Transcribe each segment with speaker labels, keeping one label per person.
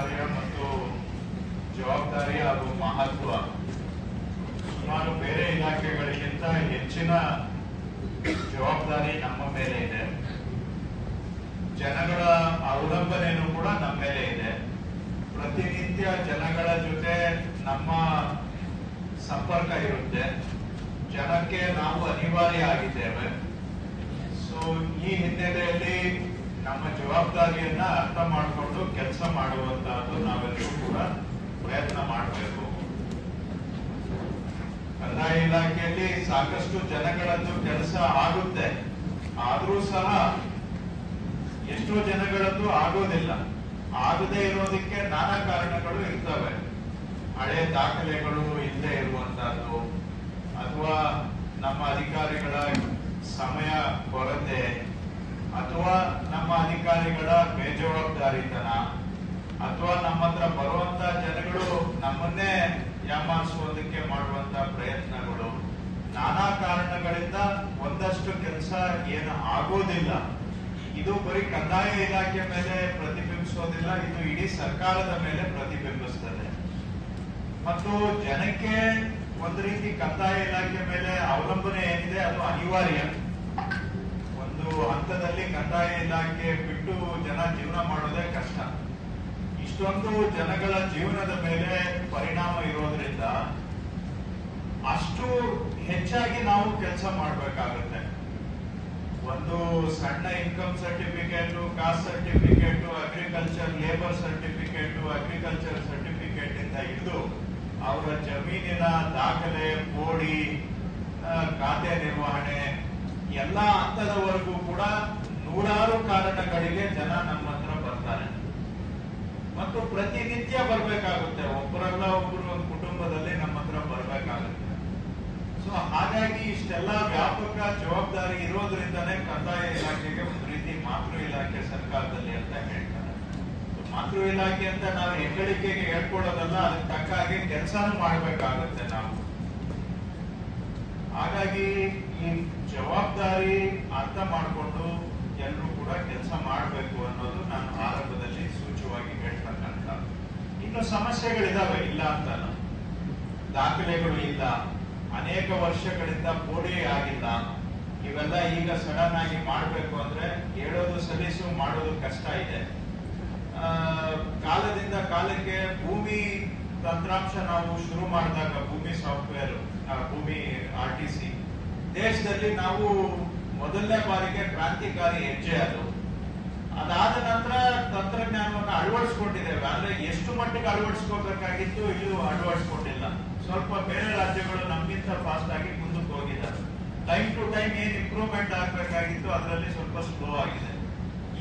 Speaker 1: ಕಾರ್ಯ ಮತ್ತು ಜವಾಬ್ದಾರಿ ಹಾಗೂ ಮಹತ್ವ ಸುಮಾರು ಬೇರೆ ಇಲಾಖೆಗಳಿಗಿಂತ ಹೆಚ್ಚಿನ ಜವಾಬ್ದಾರಿ ನಮ್ಮ ಮೇಲೆ ಇದೆ. ಜನಗಳ ಅವಲಂಬನೆಯೂ ಕೂಡ ನಮ್ಮ ಮೇಲೆ ಇದೆ. ಪ್ರತಿನಿತ್ಯ ಜನಗಳ ಜೊತೆ ನಮ್ಮ ಸಂಪರ್ಕ ಇರುತ್ತೆ. ಜನಕ್ಕೆ ನಾವು ಅನಿವಾರ್ಯ ಆಗಿದ್ದೇವೆ. ಸೊ ಈ ಹಿನ್ನೆಲೆಯಲ್ಲಿ ನಮ್ಮ ಜವಾಬ್ದಾರಿಯನ್ನ ಅರ್ಥ ಮಾಡಿಕೊಂಡು ಕೆಲಸ ಮಾಡುವಂತಹದ್ದು ನಾವೆಲ್ಲರೂ ಕೂಡ ಪ್ರಯತ್ನ ಮಾಡಬೇಕು. ಕಂದಾಯ ಇಲಾಖೆಯಲ್ಲಿ ಸಾಕಷ್ಟು ಜನಗಳದ್ದು ಕೆಲಸ ಆಗುತ್ತೆ, ಆದ್ರೂ ಸಹ ಎಷ್ಟೋ ಜನಗಳದ್ದು ಆಗೋದಿಲ್ಲ. ಆಗದೇ ಇರೋದಕ್ಕೆ ನಾನಾ ಕಾರಣಗಳು ಇರ್ತವೆ. ಹಳೆ ದಾಖಲೆಗಳು ಇಲ್ಲದೆ ಇರುವಂತಹದ್ದು, ಅಥವಾ ನಮ್ಮ ಅಧಿಕಾರಿಗಳ ಸಮಯ ಕೊರತೆ, ಅಥವಾ ನಮ್ಮ ಅಧಿಕಾರಿಗಳ ಬೇಜವಾಬ್ದಾರಿತನ, ಅಥವಾ ನಮ್ಮ ಹತ್ರ ಬರುವಂತ ಜನಗಳು ನಮ್ಮನ್ನೇ ಯಾಮಾರಿಸುವುದಕ್ಕೆ ಮಾಡುವಂತ ಪ್ರಯತ್ನಗಳು, ನಾನಾ ಕಾರಣಗಳಿಂದ ಒಂದಷ್ಟು ಕೆಲಸ ಏನು ಆಗೋದಿಲ್ಲ. ಇದು ಬರೀ ಕಂದಾಯ ಇಲಾಖೆ ಮೇಲೆ ಪ್ರತಿಬಿಂಬಿಸೋದಿಲ್ಲ, ಇದು ಇಡೀ ಸರ್ಕಾರದ ಮೇಲೆ ಪ್ರತಿಬಿಂಬಿಸ್ತದೆ. ಮತ್ತು ಜನಕ್ಕೆ ಒಂದು ರೀತಿ ಕಂದಾಯ ಇಲಾಖೆ ಮೇಲೆ ಅವಲಂಬನೆ ಏನಿದೆ ಅದು ಅನಿವಾರ್ಯ. ಒಂದು ಹಂತದಲ್ಲಿ ಕಂದಾಯ ಇಲಾಖೆ ಬಿಟ್ಟು ಜನ ಜೀವನ ಮಾಡೋದೇ ಕಷ್ಟ. ಇಷ್ಟೊಂದು ಜನಗಳ ಜೀವನದ ಮೇಲೆ ಪರಿಣಾಮ ಇರೋದ್ರಿಂದ ಅಷ್ಟು ಹೆಚ್ಚಾಗಿ ನಾವು ಕೆಲಸ ಮಾಡಬೇಕಾಗುತ್ತೆ. ಒಂದು ಸಣ್ಣ income certificate, caste certificate, agriculture labour certificate, agriculture certificate ಇಂದ ಹಿಡಿದು ಅವರ ಜಮೀನಿನ ದಾಖಲೆ, ಪೋಡಿ, ಖಾತೆ ನಿರ್ವಹಣೆ ಎಲ್ಲ ಹಂತದವರೆಗೂ ಕೂಡ ನೂರಾರು ಕಾರಣಗಳಿಗೆ ಜನ ನಮ್ಮ ಹತ್ರ ಬರ್ತಾರೆ. ಮತ್ತು ಪ್ರತಿನಿತ್ಯ ಬರ್ಬೇಕಾಗುತ್ತೆ. ಒಬ್ಬರಲ್ಲ ಒಬ್ಬರು ಒಂದು ಕುಟುಂಬದಲ್ಲಿ ನಮ್ಮ ಹತ್ರ ಬರ್ಬೇಕಾಗುತ್ತೆ. ಸೊ ಹಾಗಾಗಿ ಇಷ್ಟೆಲ್ಲ ವ್ಯಾಪಕ ಜವಾಬ್ದಾರಿ ಇರೋದ್ರಿಂದನೇ ಕಂದಾಯ ಇಲಾಖೆಗೆ ಒಂದು ರೀತಿ ಮಾತೃ ಇಲಾಖೆ ಸರ್ಕಾರದಲ್ಲಿ ಅಂತ ಹೇಳ್ತಾರೆ. ಮಾತೃ ಇಲಾಖೆ ಅಂತ ನಾವು ಹೆಗ್ಗಳಿಕೆಗೆ ಹೇಳ್ಕೊಡೋದಲ್ಲ, ಅದಕ್ಕೆ ತಕ್ಕ ಹಾಗೆ ಕೆಲಸನೂ ಮಾಡ್ಬೇಕಾಗುತ್ತೆ ನಾವು. ಹಾಗಾಗಿ ಈ ಜವಾಬ್ದಾರಿ ಅರ್ಥ ಮಾಡಿಕೊಂಡು ಎಲ್ಲರೂ ಕೂಡ ಕೆಲಸ ಮಾಡಬೇಕು ಅನ್ನೋದು ನಾನು ಆರಂಭದಲ್ಲಿ ಸೂಚ್ಯವಾಗಿ ಹೇಳ್ತಕ್ಕಂಥ. ಇನ್ನು ಸಮಸ್ಯೆಗಳಿದಾವೆ, ಇಲ್ಲ ಅಂತ. ದಾಖಲೆಗಳು ಇಲ್ಲ, ಅನೇಕ ವರ್ಷಗಳಿಂದ ಪೋಡಿ ಆಗಿಲ್ಲ. ಇವೆಲ್ಲ ಈಗ ಸಡನ್ ಆಗಿ ಮಾಡಬೇಕು ಅಂದ್ರೆ ಹೇಳೋದು ಸಲೀಸು, ಮಾಡೋದು ಕಷ್ಟ ಇದೆ. ಕಾಲದಿಂದ ಕಾಲಕ್ಕೆ ಭೂಮಿ ತಂತ್ರಾಂಶ ನಾವು ಶುರು ಮಾಡಿದಾಗ, ಭೂಮಿ ಸಾಫ್ಟ್ವೇರ್, ಭೂಮಿ RTC ದೇಶದಲ್ಲಿ ನಾವು ಮೊದಲನೇ ಬಾರಿಗೆ ಕ್ರಾಂತಿಕಾರಿ ಹೆಜ್ಜೆ ಅದು. ಅದಾದ ನಂತರ ತಂತ್ರಜ್ಞಾನವನ್ನು ಅಳವಡಿಸ್ಕೊಂಡಿದ್ದೇವೆ. ಆದ್ರೆ ಎಷ್ಟು ಮಟ್ಟಿಗೆ ಅಳವಡಿಸ್ಕೋಬೇಕಾಗಿತ್ತು, ಇದು ಅಳವಡಿಸ್ಕೊಂಡಿಲ್ಲ. ಸ್ವಲ್ಪ ಬೇರೆ ರಾಜ್ಯಗಳು ನಮ್ಗಿಂತ ಫಾಸ್ಟ್ ಆಗಿ ಮುಂದಕ್ಕೆ ಹೋಗಿದ್ದಾರೆ. ಟೈಮ್ ಟು ಟೈಮ್ ಏನ್ ಇಂಪ್ರೂವ್ಮೆಂಟ್ ಆಗ್ಬೇಕಾಗಿತ್ತು ಅದರಲ್ಲಿ ಸ್ವಲ್ಪ ಸ್ಲೋ ಆಗಿದೆ.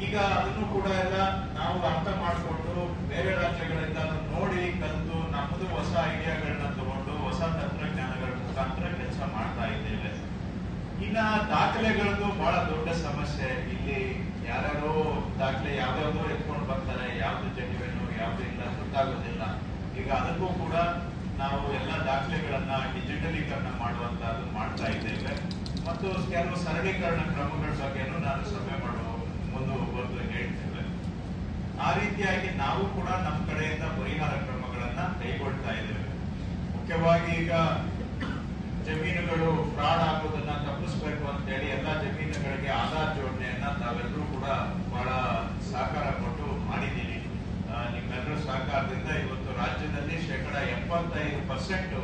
Speaker 1: ಈಗ ಅದನ್ನು ಕೂಡ ಎಲ್ಲ ನಾವು ಅರ್ಥ ಮಾಡಿಕೊಂಡು ಬೇರೆ ರಾಜ್ಯಗಳಿಂದ ನೋಡಿ ಕಲಿತು ನಮ್ಮದು ಹೊಸ ಐಡಿಯಾಗಳನ್ನ ತಗೊಂಡು ಹೊಸ ತಂತ್ರಜ್ಞಾನಗಳ ಮುಖಾಂತರ ಕೆಲಸ ಮಾಡ್ತಾ ಇದ್ದೇವೆ. ಇನ್ನ ದಾಖಲೆಗಳದ್ದು ಬಹಳ ದೊಡ್ಡ ಸಮಸ್ಯೆ. ಇಲ್ಲಿ ಯಾರ್ಯಾರೋ ದಾಖಲೆ ಯಾವ್ಯಾವ್ದೋ ಎತ್ಕೊಂಡು ಬರ್ತಾರೆ, ಯಾವ್ದು ಜೆನ್ಯುವೆನ್ ಯಾವ್ದು ಇಲ್ಲ ಗೊತ್ತಾಗೋದಿಲ್ಲ. ಈಗ ಅದಕ್ಕೂ ಕೂಡ ನಾವು ಎಲ್ಲ ದಾಖಲೆಗಳನ್ನ ಡಿಜಿಟಲೀಕರಣ ಮಾಡುವಂತಹದ್ದು ಮಾಡ್ತಾ ಇದ್ದೇವೆ. ಮತ್ತು ಕೆಲವು ಸರಳೀಕರಣ ಕ್ರಮಗಳ ಬಗ್ಗೆನೂ ನಾನು ಸಭೆ ಮುಂದುವರೆದು ಹೇಳ್ತೇವೆ. ಆ ರೀತಿಯಾಗಿ ನಾವು ಕೂಡ ನಮ್ಮ ಕಡೆಯಿಂದ ಪರಿಹಾರ ಕ್ರಮಗಳನ್ನ ಕೈಗೊಳ್ತಾ ಇದ್ದೇವೆ. ಮುಖ್ಯವಾಗಿ ಈಗ ಜಮೀನುಗಳು ಫ್ರಾಡ್ ಆಗೋದನ್ನ ತಪ್ಪಿಸ್ಬೇಕು ಅಂತ ಹೇಳಿ ಎಲ್ಲ ಜಮೀನುಗಳಿಗೆ ಆಧಾರ್ ಜೋಡಣೆಯನ್ನ ತಾವೆಲ್ಲರೂ ಕೂಡ ಬಹಳ ಸಹಕಾರ ಕೊಟ್ಟು ಮಾಡಿದ್ದೀರಿ. ನಿಮ್ಮೆಲ್ಲರ ಸಹಕಾರದಿಂದ ಇವತ್ತು ರಾಜ್ಯದಲ್ಲಿ 75%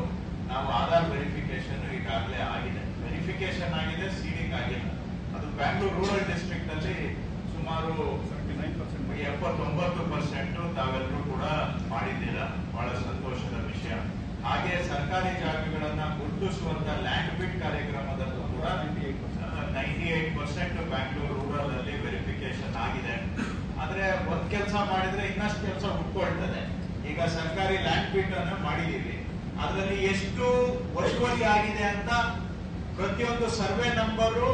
Speaker 1: ನಾವು ಆಧಾರ್ ವೆರಿಫಿಕೇಶನ್ ಈಗಾಗಲೇ ಆಗಿದೆ. ವೆರಿಫಿಕೇಶನ್ ಆಗಿದೆ, ಸೀಡಿಂಗ್ ಆಗಿಲ್ಲ. ಅದು ಬ್ಯಾಂಗ್ಳೂರ್ ರೂರಲ್ ಡಿಸ್ಟ್ರಿಕ್ಟ್ ಅಲ್ಲಿ ಸುಮಾರು 79% ತಾವೆಲ್ಲರೂ ಕೂಡ ಮಾಡಿದ್ದೀರಾ. ಬಹಳ ಸಂತೋಷದ ವಿಷಯ. ಹಾಗೆ ಸರ್ಕಾರಿ ಜಾಗಗಳನ್ನ ಗುರುತಿಸುವಂತ ಲ್ಯಾಂಡ್ ಬಿಡ್ ಕಾರ್ಯಕ್ರಮದಲ್ಲೂ ಕೂಡ 98% ಬ್ಯಾಂಗ್ಳೂರ್ ರೂರಲ್ ಅಲ್ಲಿ ವೆರಿಫಿಕೇಶನ್ ಆಗಿದೆ. ಆದ್ರೆ ಒಂದ್ ಕೆಲಸ ಮಾಡಿದ್ರೆ ಇನ್ನಷ್ಟು ಕೆಲಸ ಹುಟ್ಕೊಳ್ತದೆ. ಈಗ ಸರ್ಕಾರಿ ಲ್ಯಾಂಡ್ ಬಿಡ್ ಅನ್ನು ಮಾಡಿದೀವಿ, ಅದರಲ್ಲಿ ಎಷ್ಟು ಒತ್ತುವರಿ ಆಗಿದೆ ಅಂತ ಪ್ರತಿಯೊಂದು ಸರ್ವೆ ನಂಬರು,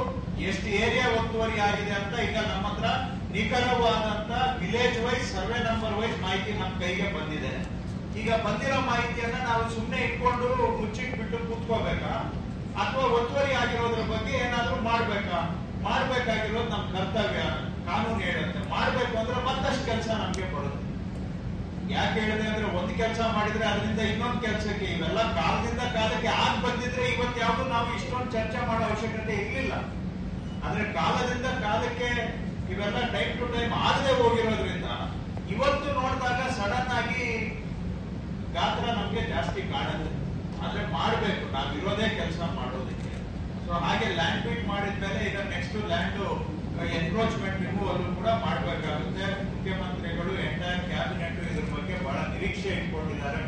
Speaker 1: ಎಷ್ಟು ಏರಿಯಾ ಒತ್ತುವರಿ ಆಗಿದೆ ಅಂತ ಈಗ ನಮ್ಮ ಹತ್ರ ನಿಖರವಾದಂತ village wise survey number wise ಮಾಹಿತಿ ನಮ್ಮ ಕೈಗೆ ಬಂದಿದೆ. ಈಗ ಬಂದಿರೋ ಮಾಹಿತಿಯನ್ನ ನಾವು ಸುಮ್ಮನೆ ಇಟ್ಕೊಂಡು ಮುಚ್ಚಿಟ್ಬಿಟ್ಟು ಕೂತ್ಕೋಬೇಕಾ, ಅಥವಾ ಒತ್ತುವರಿ ಆಗಿರೋದ್ರ ಬಗ್ಗೆ ಏನಾದ್ರೂ ಮಾಡ್ಬೇಕಾ? ಮಾಡ್ಬೇಕಾಗಿರೋದು ನಮ್ಮ ಕರ್ತವ್ಯ. ಕಾನೂನು ಹೇಳುತ್ತೆ ಮಾಡ್ಬೇಕು ಅಂದ್ರೆ ಮತ್ತಷ್ಟು ಕೆಲಸ ನಮ್ಗೆ ಬರುತ್ತೆ. ಯಾಕೆ ಹೇಳಿದೆ ಅಂದ್ರೆ ಒಂದು ಕೆಲಸ ಮಾಡಿದ್ರೆ ಅದರಿಂದ ಇನ್ನೊಂದು ಕೆಲಸಕ್ಕೆ, ಇವೆಲ್ಲ ಕಾಲದಿಂದ ಕಾಲಕ್ಕೆ ಆಗ್ ಬಂದಿದ್ರೆ ಇವತ್ತು ಯಾವುದು ನಾವು ಇಷ್ಟೊಂದು ಚರ್ಚೆ ಮಾಡೋ ಅವಶ್ಯಕತೆ ಇರ್ಲಿಲ್ಲ. ಆದ್ರೆ ಕಾಲದಿಂದ ಕಾಲಕ್ಕೆ ಇವೆಲ್ಲ ಟೈಮ್ ಟು ಟೈಮ್ ಆಗದೆ ಹೋಗಿರೋದ್ರಿಂದ ಇವತ್ತು ನೋಡಿದಾಗ ಸಡನ್ ಆಗಿ ಗಾತ್ರ ನಮ್ಗೆ ಜಾಸ್ತಿ ಕಾಣುತ್ತೆ. ಆದ್ರೆ ಮಾಡ್ಬೇಕು, ನಾವ್ ಇರೋದೇ ಕೆಲಸ ಮಾಡೋದಕ್ಕೆ. ಸೊ ಹಾಗೆ ಲ್ಯಾಂಡ್ ಬೀಟ್ ಮಾಡಿದ್ಮೇಲೆ ಈಗ ನೆಕ್ಸ್ಟ್ ಲ್ಯಾಂಡ್ ಎನ್ಕ್ರೋಚ್ಮೆಂಟ್ ರಿಮೂವಲ್ ಕೂಡ ಮಾಡ್ಬೇಕಾಗುತ್ತೆ. ಮುಖ್ಯಮಂತ್ರಿಗಳು ಎಂಟೈರ್ ಕ್ಯಾಬಿನೆಟ್ ಇದ್ರ ಬಗ್ಗೆ ಬಹಳ ನಿರೀಕ್ಷೆ ಇಟ್ಕೊಂಡಿದ್ದಾರೆ.